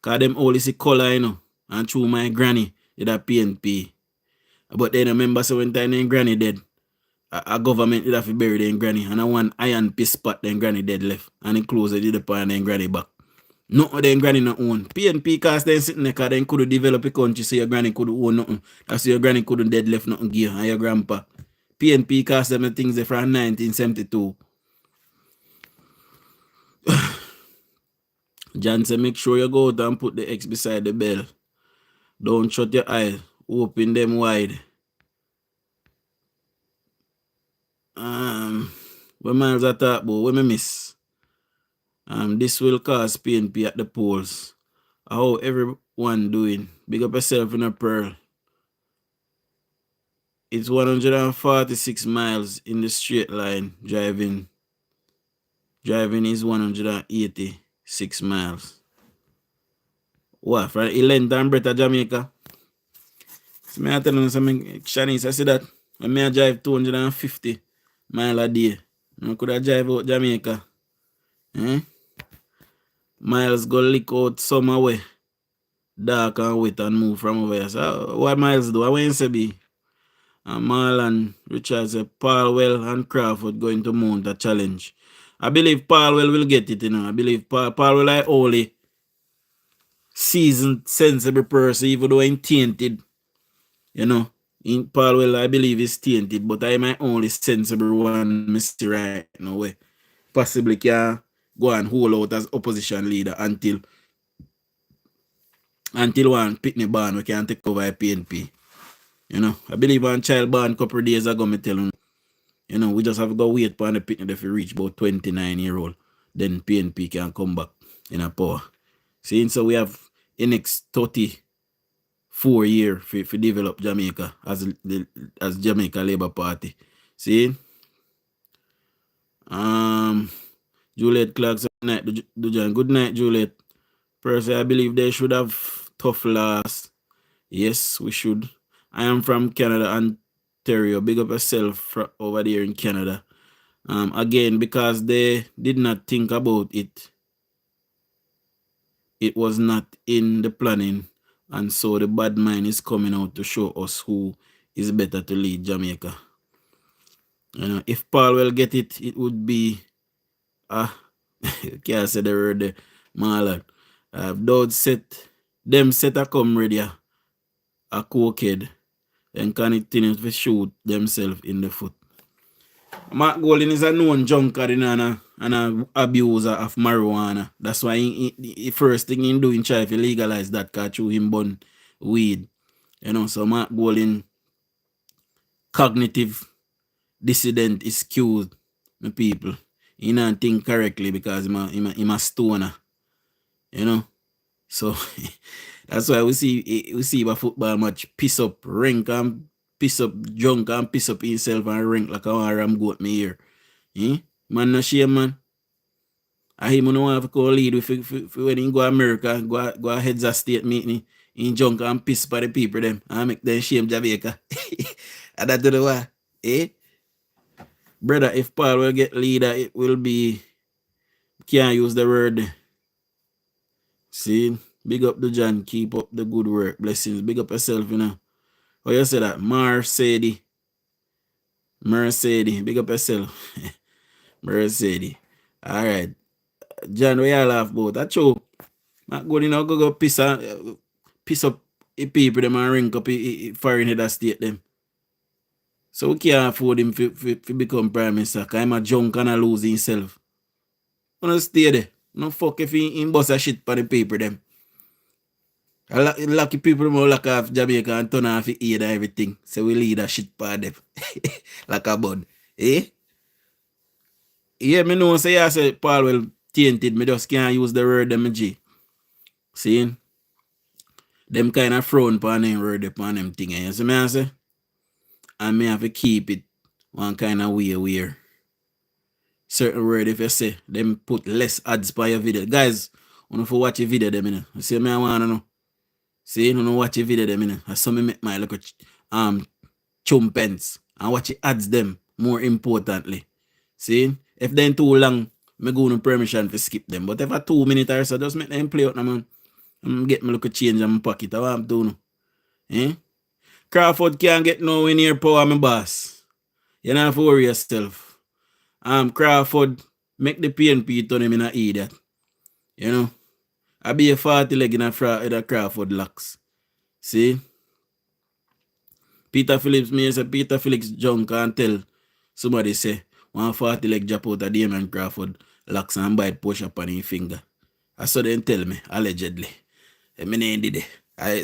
Cause them only see color, you know, and through my granny, did a PNP. But then I remember so when time then granny dead, a government did have to bury them granny, and I want iron piss spot then granny dead left, and it closed the part and then granny back. No, then granny not own. PNP cast then sitting there cause then could develop a country so your granny could own nothing. That's your granny couldn't dead left nothing give and your grandpa. PNP cast them the things there from 1972. John said make sure you go out and put the X beside the bell. Don't shut your eyes. Open them wide. When miles I talk about, when me miss. This will cause PNP at the polls. How everyone doing? Big up yourself in a pearl. It's 146 miles in the straight line. Driving is 186 miles. What? From Elent and Bretta, Jamaica? So I tell you something, Shanice, I see that when I drive 250 miles a day, I could have drive out Jamaica. Miles go lick out summer way, dark and wet and move from over here. So what Miles do? I want to say be. And Marlon Richard said Paulwell and Crawford going to mount a challenge. I believe Paulwell will get it, you know. I believe Paulwell is only seasoned, sensible person, even though he's tainted. You know, in Paulwell, I believe is tainted, but I'm my only sensible one, Mr. Right now. Way possibly can go and hold out as opposition leader until one Pitney Barn we can take over a PNP. You know, I believe on child born a couple of days ago, me tell him, you know, we just have to go wait for the Pitney if we reach about 29-year-old. Then PNP can come back in a power. See, so we have the next 34 years for develop Jamaica as Jamaica Labour Party. See? Juliet Clark said night, Dujan. Good night, Juliet. Personally, I believe they should have tough loss. Yes, we should. I am from Canada, Ontario. Big up yourself over there in Canada. Again, because they did not think about it. It was not in the planning. And so the bad mind is coming out to show us who is better to lead Jamaica. You know, if Paul will get it, it would be can't say the word there, Marlon. Those set a come ready a cokehead and continue to shoot themselves in the foot. Mark Golding is a known junker and an abuser of marijuana. That's why the first thing he do in try to legalize that because through him burn weed. You know, so Mark Golding cognitive dissident is skewed, my people. He not think correctly because he's a stoner. You know? So that's why we see a football match piss up, rank and piss up, drunk and piss up himself and rank like a ram goat me here. Man no shame, man. I him no want to go lead with when he go America, go heads of state meeting, in junk and piss by the people them and make them shame Jamaica. And that to the what? Brother, if Paul will get leader, it will be can't use the word. See? Big up the John, keep up the good work. Blessings. Big up yourself, you know. How you say that? Mercedes. Big up yourself. Mercedes. Alright. John, we all laugh about that show. Not good, you know, go piss up the people them and ring up foreign head of state them. So we can't afford him to become prime minister because I'm a junk and a lose himself. I don't stay there. No fuck if he bust a shit for the people them. Lucky people more lock off Jamaica and turn off the aid and everything. So we lead a shit for them. Like a bud. Yeah, me know say I say Paul will tainted. Me just can't use the word them G. See? Them kind of frown upon them word upon them thing. You see me I say? And me have to keep it one kind of way where certain word if you say them put less ads by your video. Guys, when you watch a video them, you know. You see me I wanna know. See, you know watch a video them, you know. I saw me make my look chumpens and watch the ads them more importantly. See? If they too long, me go no permission to skip them. But if a 2 minutes or so, just make them play out now, man. I'm get me look a change in my pocket. I want to do no. Crawford can't get nowhere near power, my boss. You don't have to worry yourself. Crawford make the PNP turn him in a idiot. You know? I be a 40 leg in a Crawford locks. See? Peter Phillips, me say Peter Phillips junk and tell somebody say 140 leg drop out of Damien Crawford locks and bite push up on his finger. I saw them tell me, allegedly. I mean, did it.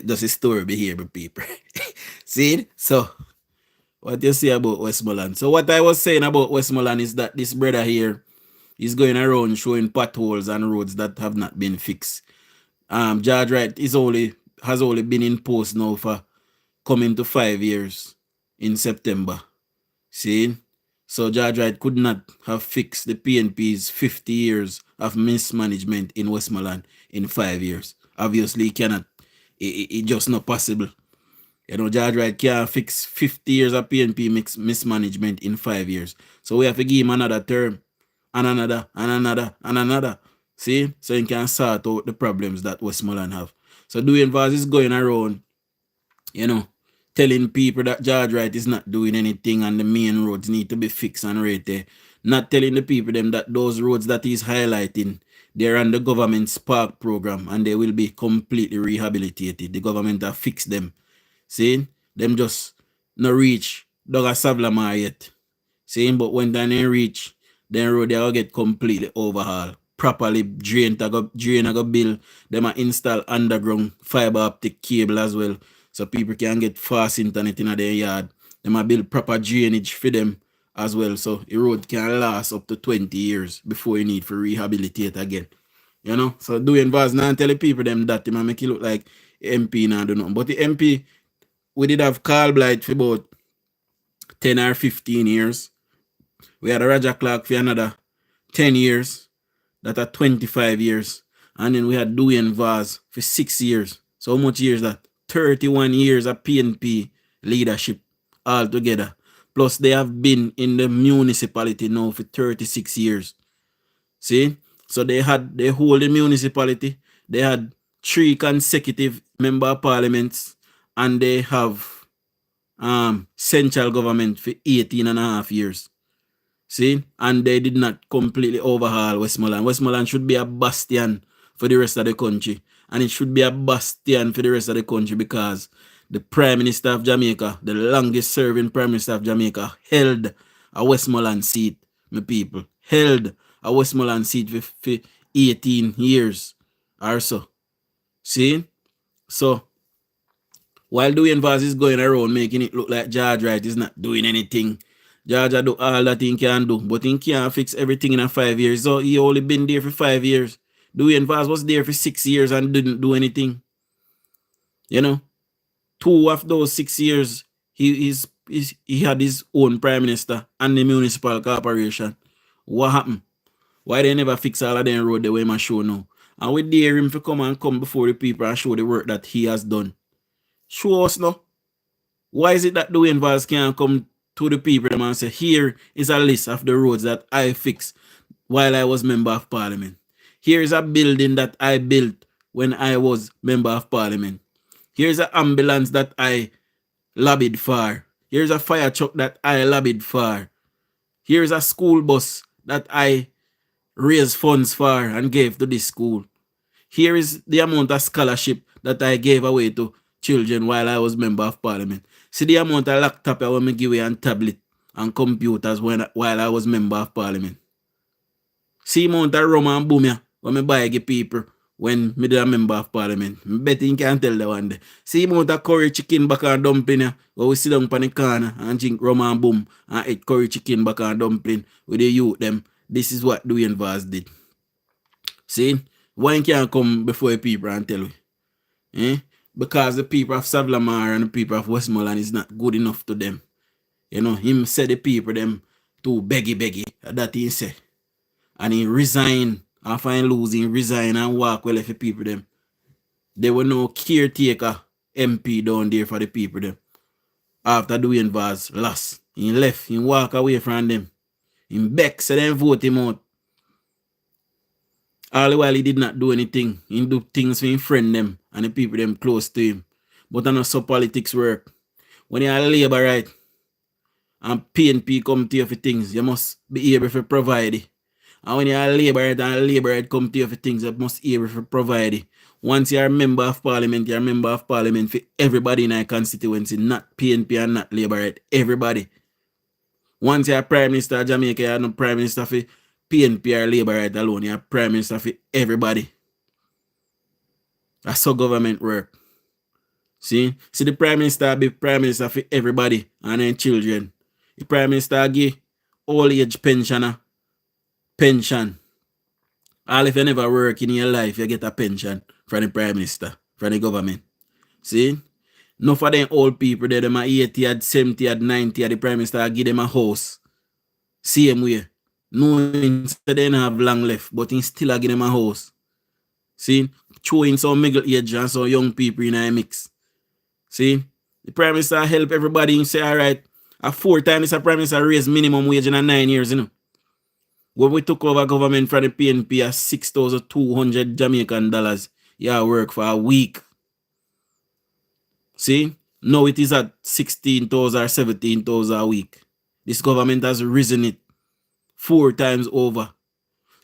That's a story behavior, people. See? So, what you say about Westmoreland? So, what I was saying about Westmoreland is that this brother here is going around showing potholes and roads that have not been fixed. George Wright has only been in post now for coming to 5 years in September. See? So George Wright could not have fixed the PNP's 50 years of mismanagement in Westmoreland in 5 years. Obviously, he cannot. It's just not possible. You know, George Wright can't fix 50 years of PNP mismanagement in 5 years. So we have to give him another term. And another. See? So he can sort out the problems that Westmoreland have. So Dwayne is going around, you know, telling people that George Wright is not doing anything and the main roads need to be fixed and right there. Not telling the people them that those roads that he's highlighting, they're on the government Spark program and they will be completely rehabilitated. The government have fixed them. See? Them just not reach Doga Savlamar yet. See? But when they reach, then road they will get completely overhauled. Properly drain a go build. Them are install underground fiber optic cable as well. So people can get fast internet in their yard. They might build proper drainage for them as well. So the road can last up to 20 years before you need to rehabilitate again. You know? So doing Vaz now tell the people them that they might make it look like MP now do nothing. But the MP, we did have Carl Blight for about 10 or 15 years. We had a Roger Clark for another 10 years. that are 25 years. And then we had Dwayne for 6 years. So how much years that? 31 years of PNP leadership altogether. Plus they have been in the municipality now for 36 years. See? So they hold the municipality. They had 3 consecutive member of parliaments, and they have central government for 18 and a half years. See? And they did not completely overhaul Westmoreland. Westmoreland should be a bastion for the rest of the country. And it should be a bastion for the rest of the country because the Prime Minister of Jamaica, the longest serving Prime Minister of Jamaica, held a Westmoreland seat, my people. Held a Westmoreland seat for 18 years or so. See? So, while Dwayne is going around making it look like George Wright is not doing anything, George do all that he can do, but he can't fix everything in 5 years. So he only been there for 5 years. Dwayne was there for 6 years and didn't do anything. You know, 2 of those 6 years, he had his own prime minister and the municipal corporation. What happened? Why they never fix all of them road the way my show now? And we dare him to come before the people and show the work that he has done. Show us now. Why is it that Dwayne can't come to the people and say, here is a list of the roads that I fixed while I was member of parliament. Here is a building that I built when I was member of parliament. Here's an ambulance that I lobbied for. Here's a fire truck that I lobbied for. Here's a school bus that I raised funds for and gave to this school. Here is the amount of scholarship that I gave away to children while I was member of parliament. See the amount of laptop I want to give away and tablet and computers while I was member of parliament. See the amount of rum and boom when I buy give people when I did a member of parliament. I bet you can tell that one day. See the amount of curry chicken back and dumpling where we sit down on the corner and drink rum and boom and eat curry chicken back and dumpling with the youth them. This is what Dwayne did. See? Why can't come before the people and tell me? Because the people of Savlamar and the people of Westmoreland is not good enough to them. You know, him said the people them to beggy, that he said. And he resigned, after he losing, resign and walk well for people them. There were no caretaker MP down there for the people them. After Dwayne lost, he left, he walk away from them. He begged, so them vote him out. All the while he did not do anything. He do things for his friend them and the people them close to him. But I know so politics work. When you are labor right and PNP come to you for things, you must be able to provide it. And when you are labor right and labor right come to you for things, you must be able to provide it. Once you are a member of parliament, you are a member of parliament for everybody in our constituency, not PNP and not labor right. Everybody. Once you are Prime Minister of Jamaica, you are not Prime Minister for PNP or Labour right alone. You're Prime Minister for everybody. That's how government work. See the Prime Minister be Prime Minister for everybody and then children. The Prime Minister give old age pensioner pension. All if you never work in your life, you get a pension from the Prime Minister, from the government. See? No for them old people, they them are 80, 70, 90, the Prime Minister give them a house. Same way. Knowing they don't have long left, but he still give them a house. See? Showing some middle age and some young people in a mix. See? The Prime Minister help everybody and say, all right, a 4 times the Prime Minister raise minimum wage in 9 years, you know. When we took over government from the PNP at 6,200 Jamaican dollars, yeah, work for a week. See? Now it is at 16,000 or 17,000 a week. This government has risen it 4 times over.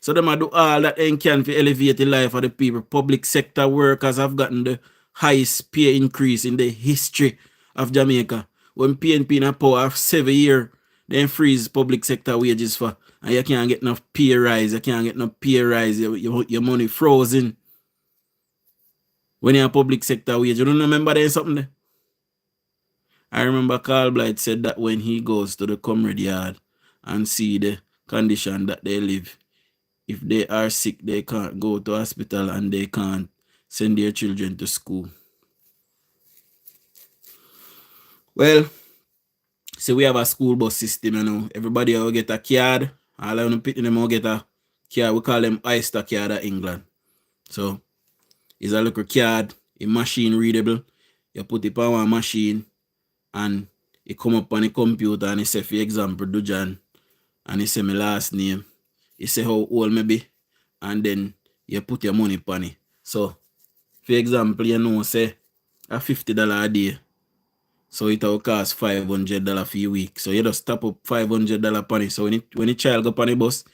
So them do all that they can to elevate the life of the people. Public sector workers have gotten the highest pay increase in the history of Jamaica. When PNP in a power of 7 years, they freeze public sector wages for, and you can't get no pay rise. You can't get no pay rise. Your money frozen. When you're public sector wage, you don't remember there's something there? I remember Carl Blight said that when he goes to the comrade yard and see the condition that they live, if they are sick, they can't go to hospital and they can't send their children to school. Well, so we have a school bus system, you know. Everybody will get a card. All of them will get a card. We call them Oyster card at England. So it's a little card, a machine readable. You put it on one machine and it come up on the computer and it say, for example, DUJON, and it say my last name. It say how old me be, and then you put your money on it. So, for example, you know, say a $50 a day. So it will cost $500 for a week. So you just top up $500 on it. So when the child go on the bus,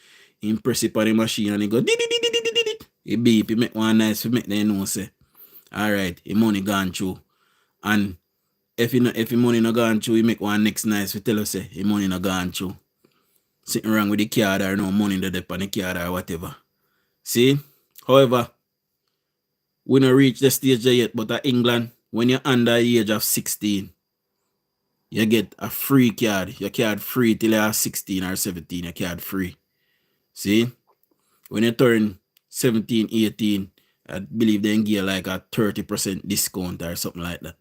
he press it on the machine and he go he beep, he make one nice, he make them know say, alright, the money gone through. And if the money not gone through, he make one next nice, we tell us say, the money not gone through. Something wrong with the card or no money that they on the card or whatever. See? However, we not reach the stage yet, but at England, when you're under the age of 16, you get a free card. Your card free till you're 16 or 17, your card free. See? When you turn 17, 18, I believe they can give like a 30% discount or something like that.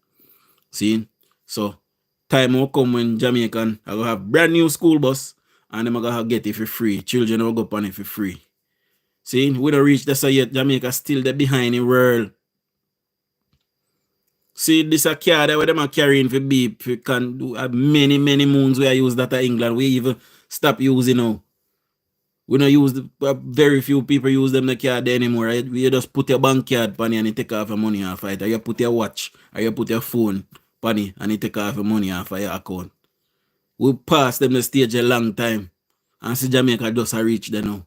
See? So, time will come when Jamaican are going to have brand new school bus and they're going to get it for free. Children will go on it for free. See? We don't reach this yet. Jamaica still there behind the world. See, this a card that them are carrying for beep. We can do many moons we use that in England. We even stop using now. We don't use very few people use them the card anymore. Right? We just put your bank card on it and you take off your money off it. Or you put your watch or you put your phone on it and you take off your money off of your account. We passed them the stage a long time. And see Jamaica just a reach there now.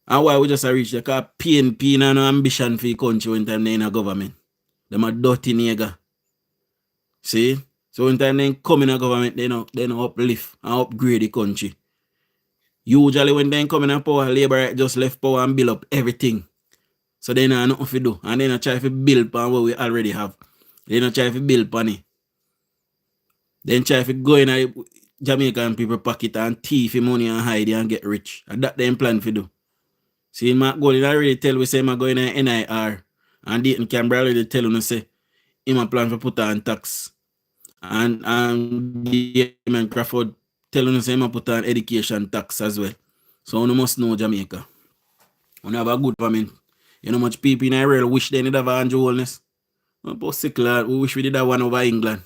And why we just a reach there? Because PNP no ambition for the country when time they in a government. Them a dirty nigga. See? So when time they come in a government, they no uplift and upgrade the country. Usually when they come in a power, Labour just left power and build up everything. So they know nothing to do. And they not try to build upon what we already have. They not try to build upon it. They try to go in a Jamaican people pocket and thief money and hide it and get rich. And that they plan to do. See, Mark Golden already tell we say I'm going to NIR. And Dayton Canberra already tell him say him a plan for put on tax. And Damon Crawford tell him say him a put on education tax as well. So you must know Jamaica. We have a good government. You know much people in Ireland wish they did have Andrew Holness. We wish we did have one over England.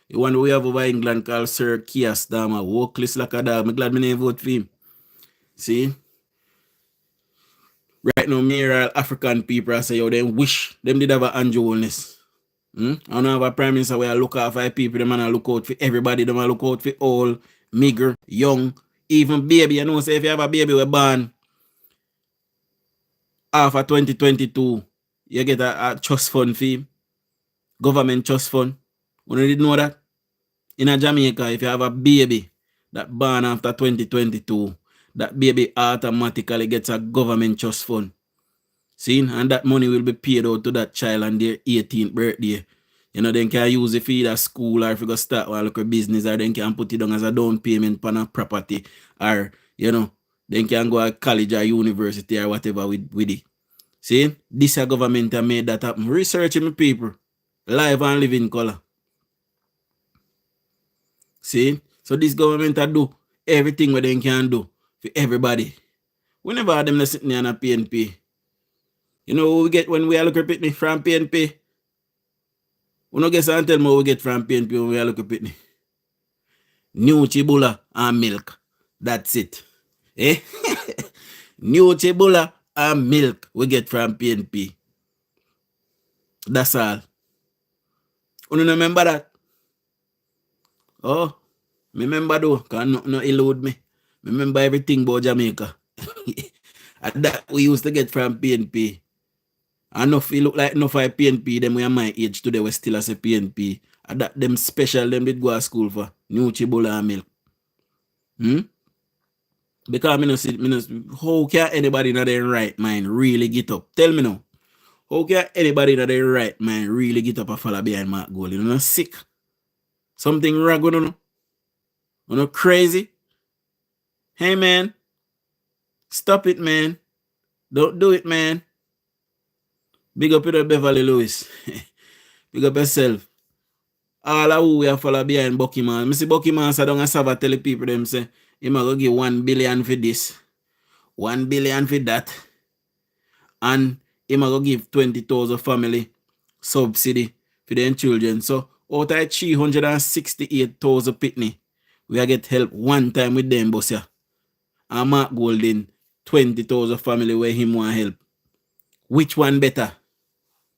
The one we have over England called Sir Keir Starmer. Workless like a dog. I'm glad I didn't vote for him. See? Right now, mere African people I say, yo, they wish them did have an Andrew Holness. I don't have a prime minister where I look out for people, them and look out for everybody, them and look out for all, meager, young, even baby. You know, say if you have a baby we're born after 2022, you get a trust fund fee, government trust fund. You didn't know that? In a Jamaica, if you have a baby that born after 2022, that baby automatically gets a government trust fund. See? And that money will be paid out to that child on their 18th birthday. You know, then can use it for either school or if you go start one local business, or then can put it down as a down payment on a property, or, you know, then can go to college or university or whatever with it. See? This government have made that happen. Researching my people. Live and live in color. See? So this government do everything what they can do for everybody. We never had them sitting there on a PNP. You know what we get when we are looking at Pitney from PNP? We don't guess and tell me what we get from PNP when we are looking at Pitney. New chibula and milk. That's it. Eh? New chibula and milk we get from PNP. That's all. You remember that? Oh, me remember though, because no elude me. Me remember everything about Jamaica. And that we used to get from PNP. And if you look like enough of PNP, them we are my age today, we still as a PNP. And that them special, them did go to school for new chibola and milk. Because how can anybody in their right mind really get up? Tell me now. How can anybody in their right mind really get up and follow behind Mark Gold? You know, sick. Something wrong with you. You know, crazy. Hey, man. Stop it, man. Don't do it, man. Big up to Beverly Lewis. Big up yourself. All of who we have follow behind Buckyman. I see Buckyman so don't have to tell the people them say, he might go give $1 billion for this, 1 billion for that. And him go give 20,000 family subsidy for them children. So out of 368,000 pitney, we get help one time with them boss ya. And Mark Golden 20,000 family where him want help. Which one better?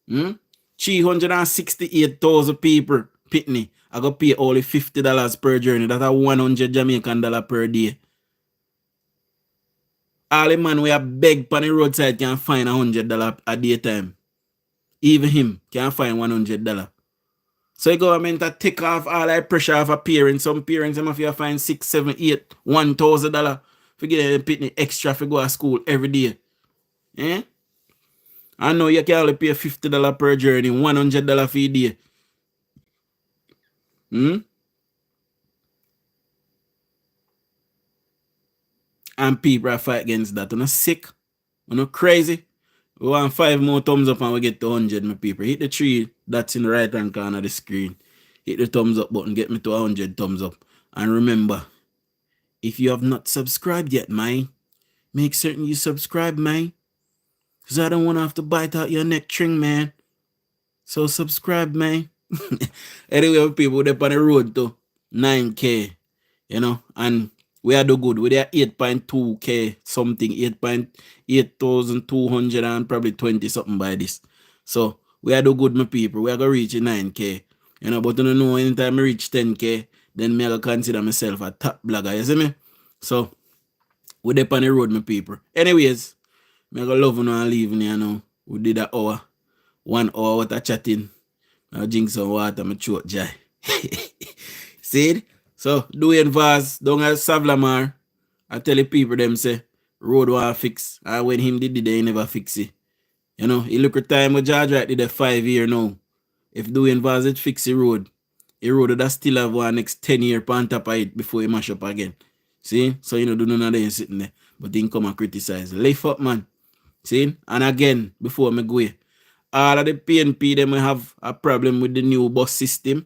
368,000 people pitney. I go pay only $50 per journey. That's a $100 Jamaican dollar per day. All the man we are beg on the roadside can find $100 a day time. Even him can find $100. So the government take off all that pressure off of parents. Some parents have to find $6, $7, $8, $1,000 for get them extra for go to school every day. Eh? I know you can only pay $50 per journey, $100 for a day. And people are fight against that. You're not sick. You're not crazy. We want 5 more thumbs up and we get to 100, my people. Hit the 3 that's in the right hand corner of the screen. Hit the thumbs up button. Get me to 100 thumbs up. And remember, if you have not subscribed yet, man, make certain you subscribe, man. Because I don't want to have to bite out your neck string, man. So subscribe, man. Anyway, people, we're up on the road to 9K. You know, and we are do good. We are 8.2K something, 8,200 and probably 20 something by this. So we are do good, my people. We are going to reach 9K. You know, but you don't know, anytime I reach 10K, then me I consider myself a top blogger. You see me? So we're up on the road, my people. Anyways, I go love you and leave you know. We did an hour. 1 hour with a chatting. I drink some water, my throat dry. See it? So, DUJON'S down at Savlamar, I tell the people them say, road want fix. And when him did it, they never fix it. You know, he look at time with George right did a 5 year now. If DUJON'S it fix the road that still have one next 10 year on top of it before he mash up again. See? So, you know, do none of them sitting there. But he come and criticize. Lift up, man. See? And again, before me go away, all of the PNP them will have a problem with the new bus system.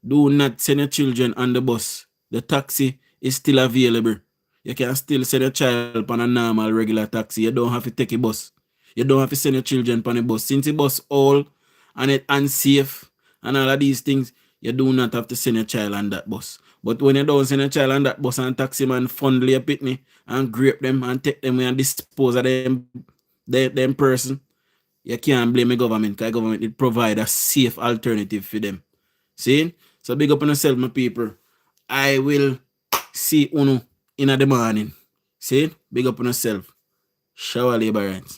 Do not send your children on the bus. The taxi is still available. You can still send your child on a normal regular taxi. You don't have to take a bus. You don't have to send your children on a bus. Since the bus old and it unsafe and all of these things, you do not have to send your child on that bus. But when you don't send your child on that bus and taxi man fondly a pitney and grape them and take them and dispose of them person, you can't blame the government because the government did provide a safe alternative for them. See? So big up on yourself, my people. I will see Uno in the morning. See? Big up on yourself. Shower laborers.